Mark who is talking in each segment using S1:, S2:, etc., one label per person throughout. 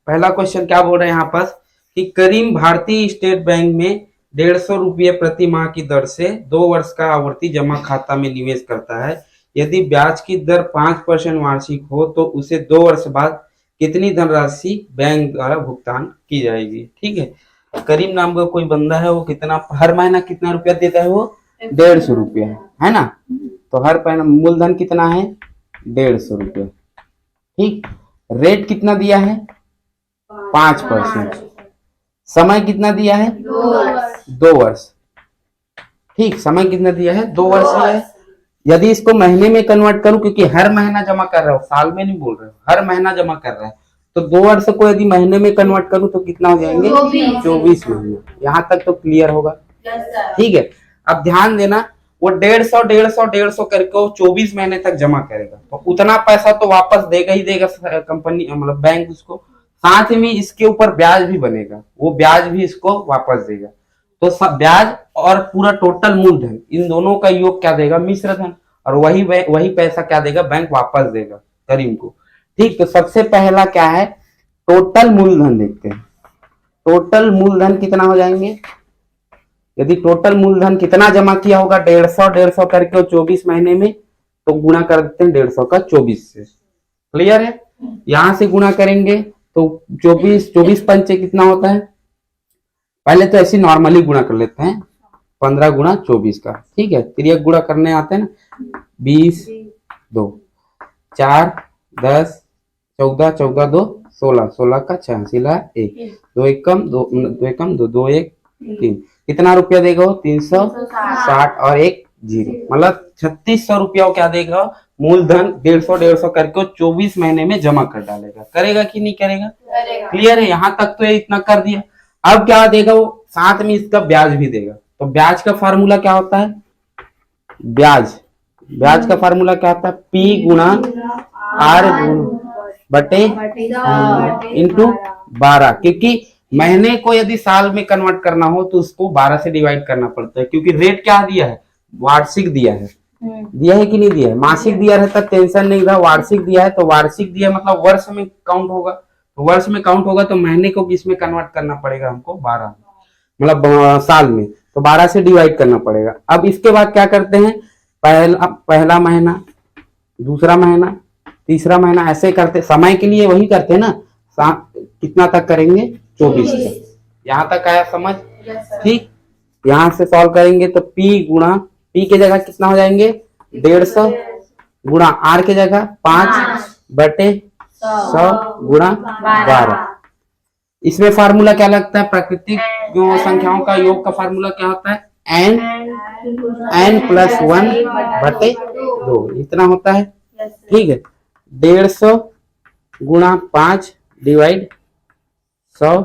S1: पहला क्वेश्चन क्या बोल रहे हैं यहाँ पर कि करीम भारतीय स्टेट बैंक में 150 रुपये प्रति माह की दर से 2 वर्ष का आवर्ती जमा खाता में निवेश करता है। यदि ब्याज की दर 5% वार्षिक हो तो उसे 2 वर्ष बाद कितनी धनराशि बैंक द्वारा भुगतान की जाएगी। ठीक है, करीम नाम का कोई बंदा है, वो कितना हर महीना कितना रुपया देता है, वो 150 रुपया है ना। तो हर महीना मूलधन कितना है, 150 रुपया। ठीक, रेट कितना दिया है, 5%। समय कितना दिया है, 2 वर्ष। ठीक, समय कितना दिया है, 2 वर्ष है। यदि इसको महीने में कन्वर्ट करूं, क्योंकि हर महीना जमा कर रहा हूं, साल में नहीं बोल रहे हो, हर महीना जमा कर रहा है, तो 2 वर्ष को यदि महीने में कन्वर्ट करूं तो कितना हो जाएंगे, 24 महीने। यहाँ तक तो क्लियर होगा। ठीक है, अब ध्यान देना, वो 150 करके 24 महीने तक जमा करेगा, तो उतना पैसा तो वापस देगा ही देगा कंपनी, मतलब बैंक उसको, साथ में इसके ऊपर ब्याज भी बनेगा, वो ब्याज भी इसको वापस देगा। तो सब ब्याज और पूरा टोटल मूलधन, इन दोनों का योग क्या देगा, मिश्र धन, और वही पैसा क्या देगा, बैंक वापस देगा करीम को। ठीक, तो सबसे पहला क्या है, टोटल मूलधन देखते हैं। टोटल मूलधन कितना हो जाएंगे, यदि टोटल मूलधन कितना जमा किया होगा, 150 करके 24 महीने में, तो गुणा कर देते हैं 150 का 24 से। क्लियर है, यहां से गुणा करेंगे तो 24 पंचे कितना होता है, पहले तो ऐसे नॉर्मली गुणा कर लेते हैं, 15 गुणा 24 का। ठीक है, तिर्यक गुणा करने आते हैं ना, 20 2 4 10 14 14 2 16 16 का 6 सिला 1 2 एकम 2 2 एकम 2 2 1 3, कितना रुपया देगा, 360 और 1 0, मतलब 3600 रुपया क्या देगा, मूलधन 150 करके 24 महीने में जमा कर डालेगा। करेगा कि नहीं करेगा, क्लियर है, यहाँ तक तो ये इतना कर दिया। अब क्या देगा वो, साथ में इसका ब्याज भी देगा। तो ब्याज का फार्मूला क्या होता है, ब्याज का फार्मूला क्या होता है, P गुणा R बटे इंटू 12, क्योंकि महीने को यदि साल में कन्वर्ट करना हो तो उसको 12 से डिवाइड करना पड़ता है, क्योंकि रेट क्या दिया है, वार्षिक दिया है, दिया है कि नहीं दिया है, मासिक दिया रहता टेंशन नहीं था, वार्षिक दिया है, तो वार्षिक दिया मतलब वर्ष में काउंट होगा, तो वर्ष में काउंट होगा तो महीने को किस में कन्वर्ट करना पड़ेगा हमको, 12, मतलब साल में, तो 12 से डिवाइड करना पड़ेगा। अब इसके बाद क्या करते हैं, पहला महीना, दूसरा महीना, तीसरा महीना, ऐसे करते, समय के लिए वही करते हैं ना, कितना तक करेंगे, 24 तक। यहाँ तक आया समझ। ठीक, यहाँ से सॉल्व करेंगे तो P के जगह कितना हो जाएंगे, 150 गुणा R के जगह 5 बटे 100 गुणा 12। इसमें फार्मूला क्या लगता है, प्राकृतिक संख्याओं का योग का फार्मूला क्या होता है, n + 1 बटे 2, इतना होता है। ठीक है, 150 गुणा 5 डिवाइड 100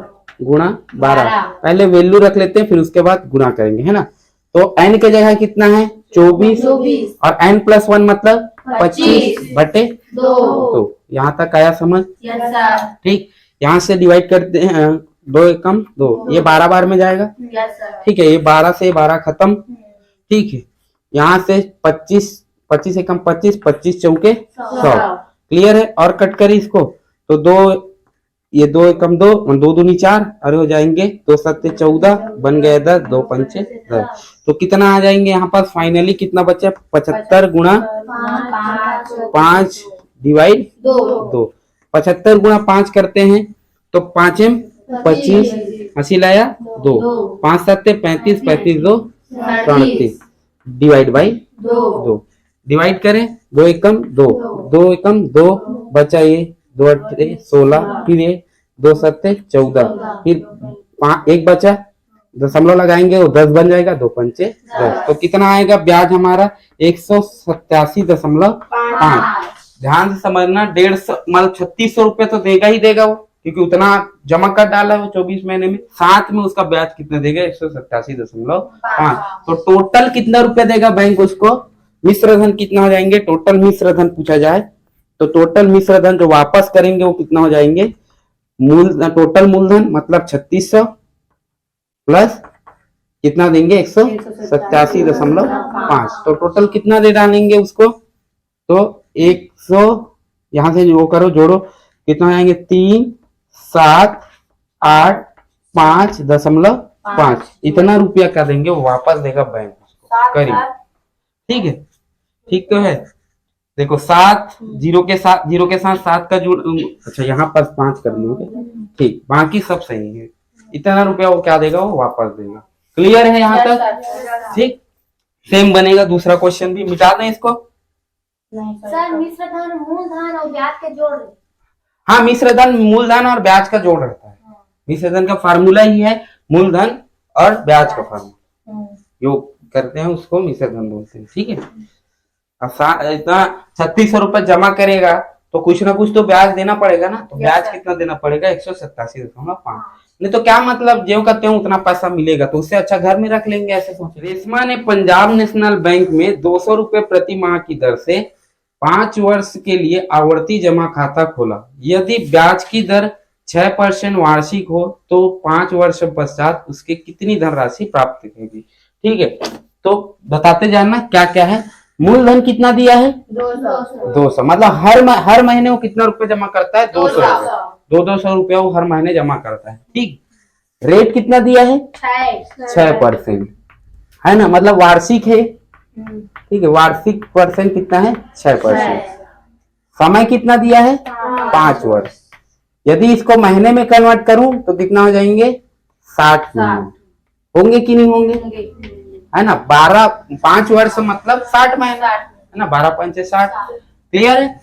S1: गुणा 12, पहले वैल्यू रख लेते हैं, फिर उसके बाद गुणा करेंगे, है ना। तो n के जगह कितना है, 24 और n + 1 मतलब 25 बटे 2। यहाँ तक आया समझ। ठीक, यहाँ से डिवाइड करते हैं, 2 एकम 2, ये 12 बार में जाएगा। ठीक है, ये 12 से 12 खत्म। ठीक है, यहाँ से 25 एकम 25, 25 चौके 100, क्लियर है। और कट करी इसको तो 2 एकम 2, 2 दूनी 4, अरे हो जाएंगे 2 7 14, बन गए 10, 2 पंचे 10। तो कितना आ जाएंगे यहाँ पर फाइनली, कितना बचा, 75 गुणा 5 डिवाइड 2, 75 गुणा 5 करते हैं तो 5 25, हंसी लाया 2, 5 7 35, 35 2 38, डिवाइड बाई 2, डिवाइड करें, 2 एकम 2, 2 एकम 2, बचा ये 2 8 16, फिर ये 2 7 14, फिर 1 बचा, दशमलव लगाएंगे वो 10 बन जाएगा, 2 पंचे 10। तो कितना आएगा ब्याज हमारा, 187.5। ध्यान से समझना, 150 मतलब 3600 रुपये तो देगा ही देगा वो, क्योंकि उतना जमा कर डाला है वो 24 महीने में, साथ में उसका ब्याज कितना देगा, 187.5। तो टोटल कितना रुपया देगा बैंक उसको, मिश्र धन कितना हो जाएंगे, टोटल मिश्र धन पूछा जाए तो टोटल मिश्र धन जो वापस करेंगे वो कितना हो जाएंगे, टोटल मूलधन मतलब 3600 प्लस कितना देंगे, 187.5। तो टोटल कितना दे डालेंगे उसको, तो 100, यहां से वो करो जोड़ो, कितना हो जाएंगे, 3 785.5 इतना रुपया क्या देंगे वो वापस देगा बैंक उसको करीब। ठीक है, ठीक तो है। देखो 7 जीरो के साथ 7 का जुड़, अच्छा यहाँ पर 5 कर लोगे, ठीक, बाकी सब सही है। इतना रुपया वो क्या देगा वो वापस देगा। क्लियर है यहाँ तक? ठीक, सेम बनेगा। दूसरा क्वेश्चन भी मिटा दें इसको।
S2: सर मिश्र धन मूलधन और ब्याज के जोड़।
S1: हाँ, मिश्र धन मूलधन और ब्याज का जोड़ रहता है। मिश्र धन का फार्मूला ही है मूलधन और ब्याज का फार्मूला, योग करते हैं उसको मिश्र धन बोलते हैं। ठीक है, अब इतना 3600 रुपए जमा करेगा तो कुछ ना कुछ तो ब्याज देना पड़ेगा ना। तो ब्याज कितना देना पड़ेगा? 187.5। नहीं तो क्या मतलब, ज्यों का त्यों उतना पैसा मिलेगा, तो उससे अच्छा घर में रख लेंगे, ऐसे सोच। रेशमा ने पंजाब नेशनल बैंक में 200 रुपए प्रति माह की दर से 5 वर्ष के लिए आवर्ती जमा खाता खोला। यदि ब्याज की दर 6% वार्षिक हो तो 5 वर्ष पश्चात उसके कितनी धनराशि प्राप्त होगी? ठीक है, तो बताते जाना क्या क्या है। मूलधन कितना दिया है? 200। मतलब हर महीने वो कितना रुपए जमा करता है? 200 रुपए। 200 रुपया वो हर महीने जमा करता है। ठीक, रेट कितना दिया है? 6% है ना, मतलब वार्षिक है। ठीक है, वार्षिक परसेंट कितना है? 6%। समय कितना दिया है? 5 वर्ष। यदि इसको महीने में कन्वर्ट करूं तो कितना हो जाएंगे? 60 महीने होंगे कि नहीं होंगे? है ना, 5 वर्ष मतलब 60 महीने है ना, 12 पंचे 60। क्लियर है?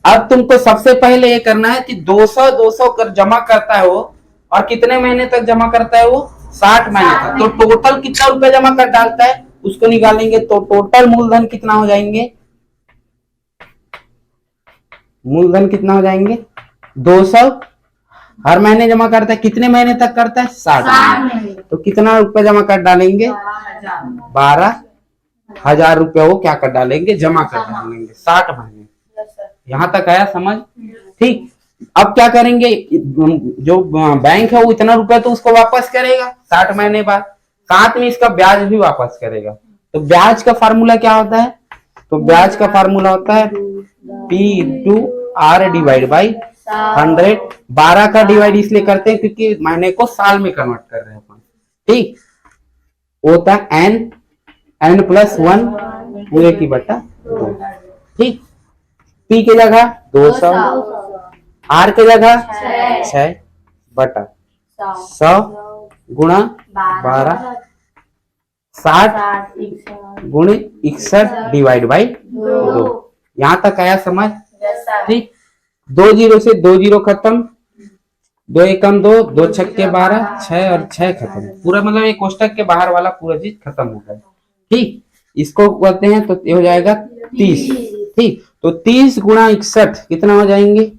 S1: अब तुमको सबसे पहले ये करना है कि 200 कर जमा करता है वो, और कितने महीने तक जमा करता है वो? 60 महीने तक। तो टोटल कितना रुपया जमा कर डालता है उसको निकालेंगे, तो टोटल मूलधन कितना हो जाएंगे? मूलधन कितना हो जाएंगे? 200 हर महीने जमा करता है, कितने महीने तक करता है? 60 महीने। तो कितना रुपया जमा कर डालेंगे? 12,000 रुपया वो क्या कर डालेंगे? जमा कर डालेंगे 60 महीने। यहाँ तक आया समझ? ठीक, अब क्या करेंगे, जो बैंक है वो इतना रुपया तो उसको वापस करेगा 60 महीने बाद, साथ में इसका ब्याज भी वापस करेगा। तो ब्याज का फार्मूला क्या होता है? तो ब्याज का फार्मूला होता है P/R डिवाइड बाई 100। 12 का डिवाइड इसलिए करते हैं क्योंकि महीने को साल में कन्वर्ट कर रहे हैं अपन। ठीक, होता है n+1 पूरे की बटा 2। ठीक, P की जगह 200, R की जगह 6 बटा 100 गुणा 12, 60 गुणे 61 डिवाइड बाई 2। यहाँ तक आया समझ? ठीक, 2 जीरो से 2 जीरो खत्म, 2 एकम 2, 2 छक्के 12, 6 और 6 खत्म। पूरा मतलब एक कोष्टक के बाहर वाला पूरा चीज खत्म हो गया। ठीक, इसको करते हैं तो ये हो जाएगा 30। ठीक, तो 30 गुणा 61 कितना हो जाएंगे?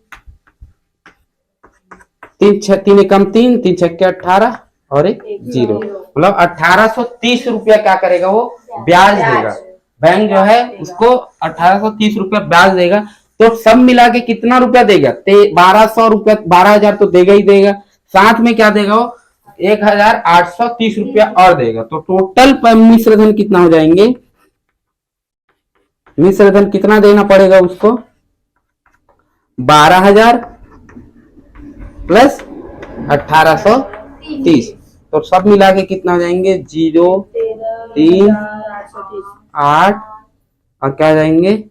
S1: 3 एकम 3, 3 छक्के 18 और एक 0, मतलब 1830 रुपया क्या करेगा वो? ब्याज देगा। बैंक जो है उसको 1830 रुपया ब्याज देगा। तो सब मिला के कितना रुपया देगा? 1200 रुपया, 12,000 तो देगा ही देगा, साथ में क्या देगा वो? 1830 रुपया और देगा। तो टोटल मिश्र धन कितना हो जाएंगे? मिश्र धन कितना देना पड़ेगा उसको? 12,000 प्लस 1830। तो सब मिला के कितना हो जाएंगे? 0, 3, 8 और क्या जाएंगे?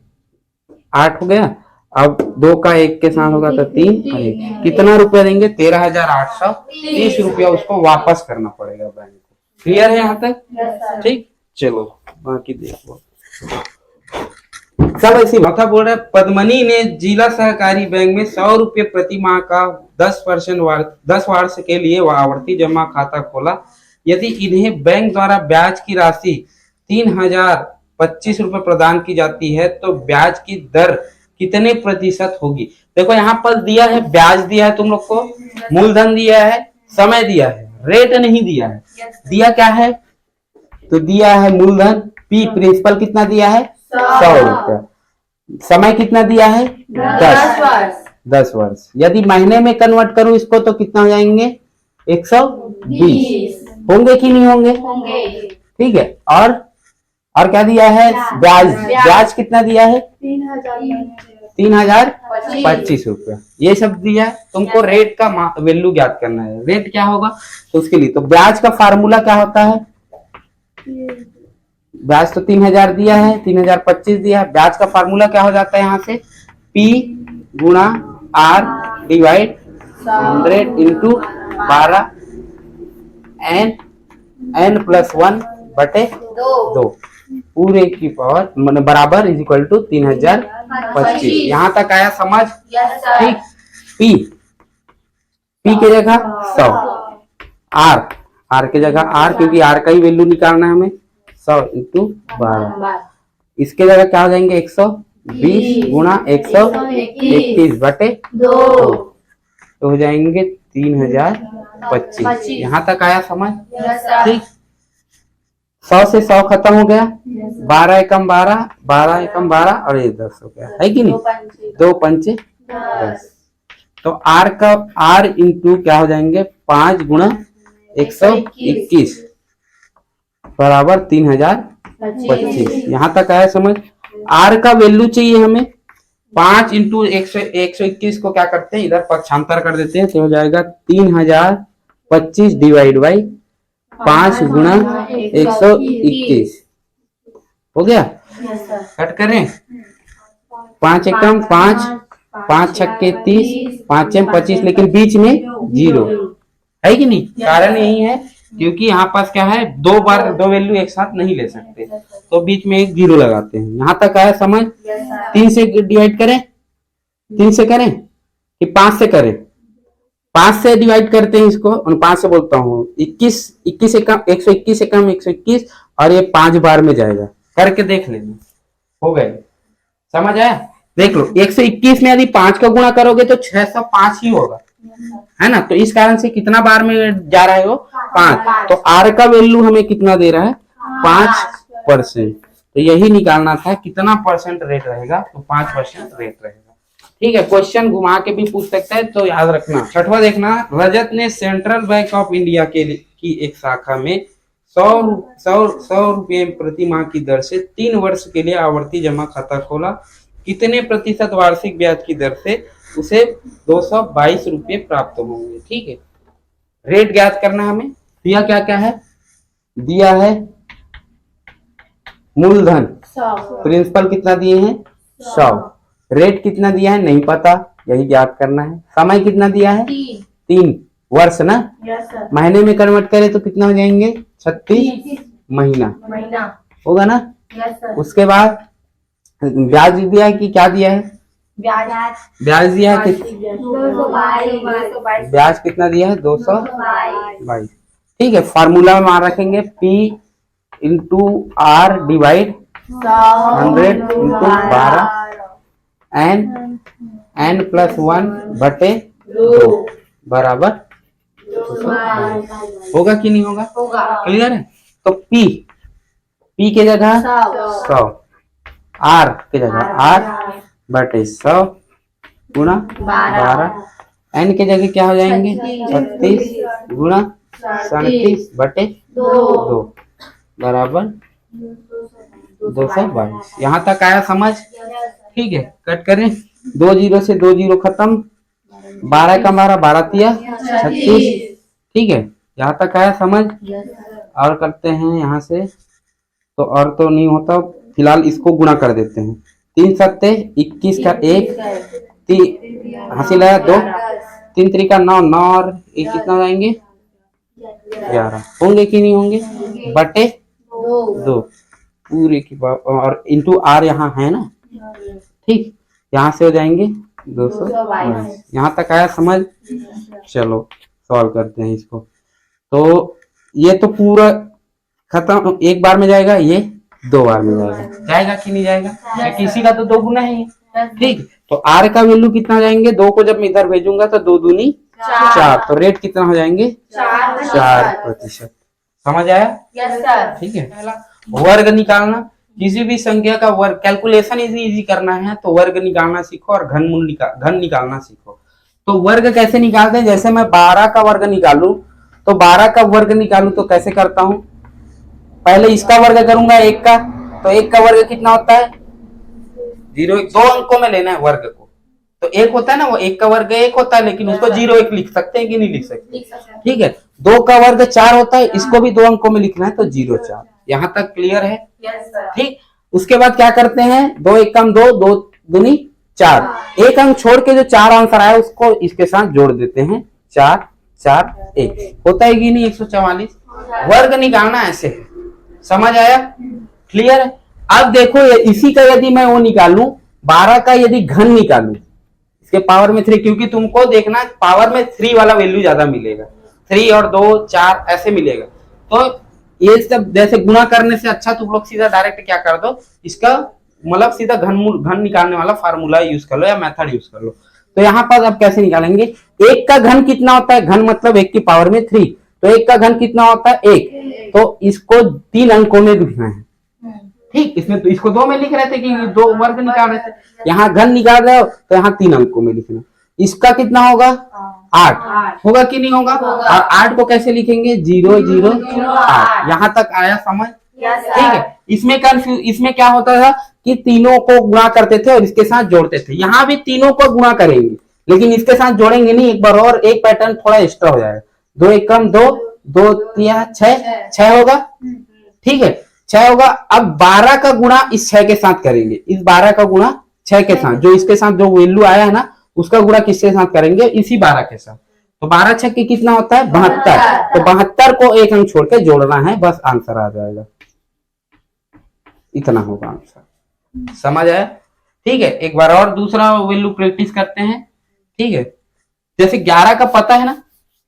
S1: 8 हो गया। अब 2 का 1 के साथ होगा तो 3 और 1, कितना रुपया देंगे? 13,830 रुपया उसको वापस करना पड़ेगा बैंक को। क्लियर है यहाँ तक? ठीक, चलो बाकी देखो। सब ऐसी मथा बोल रहे। पद्मनी ने जिला सहकारी बैंक में 100 रुपये प्रति माह का 10 वर्ष के लिए आवर्ती जमा खाता खोला। यदि इन्हें बैंक द्वारा ब्याज की राशि 3,025 रुपये प्रदान की जाती है तो ब्याज की दर कितने प्रतिशत होगी? देखो यहाँ पर दिया है, ब्याज दिया है तुम लोग को, मूलधन दिया है, समय दिया है, रेट नहीं दिया है। दिया क्या है? तो दिया है मूलधन P, प्रिंसिपल कितना दिया है? 100 रुपया। समय कितना दिया है? 10 वर्ष। यदि महीने में कन्वर्ट करूं इसको तो कितना हो जाएंगे? 120 होंगे कि नहीं होंगे? ठीक है, और क्या दिया है? ब्याज। ब्याज कितना दिया है? 3025 रुपया। ये सब दिया है, तुमको रेट का वैल्यू ज्ञात करना है। रेट क्या होगा तो उसके लिए तो ब्याज का फार्मूला क्या होता है, ब्याज तो 3000 दिया है, 3025 दिया है, ब्याज का फार्मूला क्या हो जाता है यहाँ से P गुणा R divide 100 into 12 n plus 1 बटे 2 पूरे की पावर मतलब बराबर इज इक्वल टू 3025। यहाँ तक आया समझ? ठीक। P की जगह 100, R की जगह R, क्योंकि R का ही वैल्यू निकालना है हमें, 100 इंटू 12। इसके जगह क्या हो जाएंगे 120 गुणा 121 बटे 2 तो हो जाएंगे 3025। यहाँ तक आया समझ? ठीक। 100 से 100 खत्म हो गया, 12 एकम 12, 12 एकम 12 और ये 10 हो गया, है कि नहीं? 2 पंचे 10। तो R इंटू क्या हो जाएंगे 5 गुणा 121 बराबर 3025। यहाँ तक आया समझ? R का वैल्यू चाहिए हमें, 5 इंटू 121 को क्या करते हैं इधर पक्षांतर कर देते हैं तो हो जाएगा 3025 डिवाइड बाई 5 गुणा 121 हो गया। कट करें, 5 एकम 5, 5 छक्के 30, 5 एम 25, लेकिन बीच में 0 है कि नहीं? कारण यही है क्योंकि यहाँ पास क्या है, दो बार दो वैल्यू एक साथ नहीं ले सकते, तो बीच में एक 0 लगाते हैं। यहाँ तक आया समझ? 3 से डिवाइड करें, 3 से करें कि 5 से करें? 5 से डिवाइड करते हैं इसको, और 5 से बोलता हूँ 21 एकम 121 एकम 121 और ये 5 बार में जाएगा, करके देख लेना। हो गए, समझ आया? देख लो 121 में यदि 5 का गुणा करोगे तो 605 ही होगा, है ना? तो इस कारण से कितना बार में जा रहा है वो 5। तो R का वैल्यू हमें कितना दे रहा है 5%। तो यही निकालना था कितना परसेंट रेट रहेगा, तो 5% रेट रहेगा। ठीक है, क्वेश्चन घुमा के भी पूछ सकता है, तो याद रखना। छठवां देखना, रजत ने सेंट्रल बैंक ऑफ इंडिया की एक शाखा में 100 रुपये प्रति माह की दर से 3 वर्ष के लिए आवर्ती जमा खाता खोला। कितने प्रतिशत वार्षिक ब्याज की दर से उसे 222 रुपये प्राप्त होंगे? ठीक है, रेट ज्ञात करना हमें। दिया क्या क्या है? दिया है मूलधन, प्रिंसिपल कितना दिए हैं 100, रेट कितना दिया है नहीं पता, यही ज्ञात करना है। समय कितना दिया है 3 वर्ष ना, महीने में कन्वर्ट करें तो कितना हो जाएंगे 36 महीना होगा ना। उसके बाद ब्याज दिया है कि क्या दिया है? ब्याज दिया है कि ब्याज कितना दिया है 222। ठीक है, फार्मूला में मान रखेंगे P into R divide 100 into 12 n plus 1 बटे 2 बराबर होगा कि नहीं होगा? क्लियर है? तो P के जगह 100, R के जगह R बटे 100 गुणा 12, n के जगह क्या हो जाएंगे 36 गुणा 37 बटे 2 बराबर 222। यहाँ तक आया समझ? ठीक है, कट करें, 2 0 से 2 0 खत्म, 12 का 12 तिया 36। ठीक है, यहाँ तक आया समझ? और करते हैं यहाँ से, तो और तो नहीं होता, फिलहाल इसको गुणा कर देते हैं। 3 सत्ते 21 का 1 हासिल आया 2, 3 3 का 9 9 और 1 कितना जाएंगे 11 होंगे कि नहीं होंगे? बटे 2 पूरे की और इंटू R यहाँ है ना। ठीक, यहाँ से हो जाएंगे 222। यहाँ तक आया समझ? चलो सॉल्व करते हैं इसको। तो ये तो पूरा खत्म, एक बार में जाएगा, ये 2 बार में जाएगा कि नहीं जाएगा? किसी का तो 2 गुना है। ठीक, तो R का वैल्यू कितना जाएंगे? 2 को जब मैं इधर भेजूंगा तो 2 दूनी 4, तो रेट कितना हो जाएंगे 4%। समझ आया? Yes sir. ठीक है, वर्ग निकालना, किसी भी संख्या का वर्ग, कैलकुलेशन इजी करना है तो वर्ग निकालना सीखो और घन निकालना सीखो। तो वर्ग कैसे निकालते हैं? जैसे मैं 12 का वर्ग निकालूं तो 12 का वर्ग निकालूं तो कैसे करता हूं? पहले इसका वर्ग करूंगा 1 का, तो 1 का वर्ग कितना होता है 0 1 दो अंकों में लेना है वर्ग को। तो एक होता है ना, वो एक का वर्ग एक होता है, लेकिन उसको 0 1 लिख सकते हैं कि नहीं लिख सकते? ठीक है। 2 का वर्ग 4 होता है, इसको भी 2 अंकों में लिखना है, तो 0 4। यहाँ तक क्लियर है? ठीक। उसके बाद क्या करते हैं, 2 1 कम 2, 2 दूनी 4, एक अंक छोड़ के जो 4 आंसर आया उसको इसके साथ जोड़ देते हैं, 4 4 1 होता है कि नहीं 144। वर्ग निकालना ऐसे है, समझ आया? क्लियर है? अब देखो इसी का यदि मैं वो निकालूं, 12 का यदि घन निकालूं इसके पावर में 3, क्योंकि तुमको देखना पावर में 3 वाला वैल्यू ज्यादा मिलेगा, 3 और 2 4 ऐसे मिलेगा। तो ये सब जैसे गुणा करने से अच्छा तुम लोग सीधा डायरेक्ट क्या कर दो, इसका मतलब सीधा घन निकालने वाला फार्मूला यूज कर लो या मेथड यूज कर लो। तो यहाँ पर अब कैसे निकालेंगे, 1 का घन कितना होता है, घन मतलब 1 की पावर में 3, तो 1 का घन कितना होता है 1, तो इसको 3 अंकों में लिखना है। ठीक, इसमें तो इसको 2 में लिख रहे थे कि 2 वर्ग निकाल रहे थे, यहाँ घन निकाल रहे हो तो यहाँ 3 अंकों में लिखना। इसका कितना होगा 8 होगा कि नहीं होगा? और 8 को कैसे लिखेंगे 0 0 8। यहाँ तक आया समझ? ठीक है। इसमें क्या होता था कि तीनों को गुणा करते थे और इसके साथ जोड़ते थे, यहाँ भी तीनों को गुणा करेंगे लेकिन इसके साथ जोड़ेंगे नहीं, एक बार और एक पैटर्न थोड़ा एक्स्ट्रा हो जाएगा। 2 1 कम 2, 2 3 6 होगा। ठीक है, 6 होगा। अब 12 का गुणा इस 6 के साथ करेंगे, इस 12 का गुणा 6 के साथ, जो इसके साथ जो वैल्यू आया है ना उसका गुणा किसके साथ करेंगे, इसी 12 के साथ। तो 12 6 की कितना होता है 72, तो 72 को एक अंक छोड़ के जोड़ना है, बस आंसर आ जाएगा, इतना होगा आंसर। समझ आया? ठीक है। एक बार और दूसरा वैल्यू प्रैक्टिस करते हैं। ठीक है, जैसे 11 का पता है ना,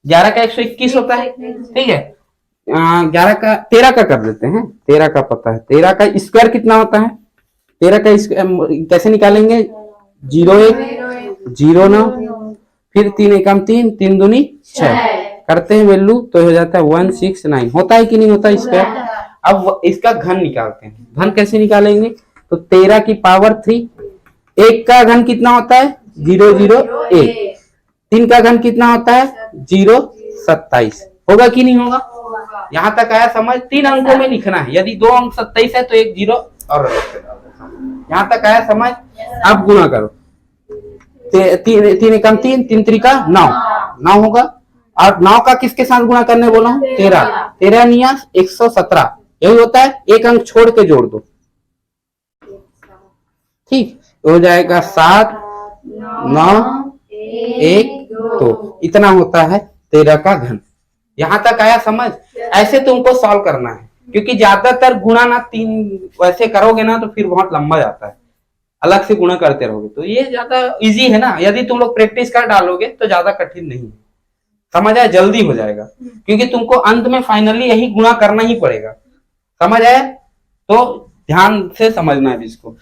S1: 11 का 121 होता है। ठीक है, 11 का 13 का कर देते हैं, 13 का पता है, 13 का स्क्वायर कितना होता है, 13 का कैसे निकालेंगे 0 1 0 9, फिर 3 1 3, 3 दूनी 6 करते हैं वैल्यू तो हो जाता है 169। होता है कि नहीं होता स्क्वायर? अब इसका घन निकालते हैं। घन कैसे निकालेंगे, तो 13 की पावर 3, 1 का घन कितना होता है 0 0 1, 3 का घन कितना होता है 0 27। होगा कि नहीं होगा? यहाँ तक आया समझ? 3 अंकों में लिखना है, यदि 2 अंक 27 है तो एक 0 और यहाँ तक आया समझ? अब गुणा करो, 3 1 3, 3 3 का 9 होगा। और 9 का किसके साथ गुणा करने बोला हूँ 13, 13 निया 117, यही होता है, एक अंक छोड़ के जोड़ दो। ठीक, हो जाएगा 7 9 1 2, इतना होता है 13 का घन। यहाँ तक आया समझ? ऐसे तुमको सॉल्व करना है, क्योंकि ज्यादातर गुणा ना 3 वैसे करोगे ना तो फिर बहुत लंबा जाता है, अलग से गुणा करते रहोगे। तो ये ज्यादा इजी है ना, यदि तुम लोग प्रैक्टिस कर डालोगे तो ज्यादा कठिन नहीं है। समझ आया? जल्दी हो जाएगा, क्योंकि तुमको अंत में फाइनली यही गुणा करना ही पड़ेगा। समझ आया? तो ध्यान से समझना है इसको।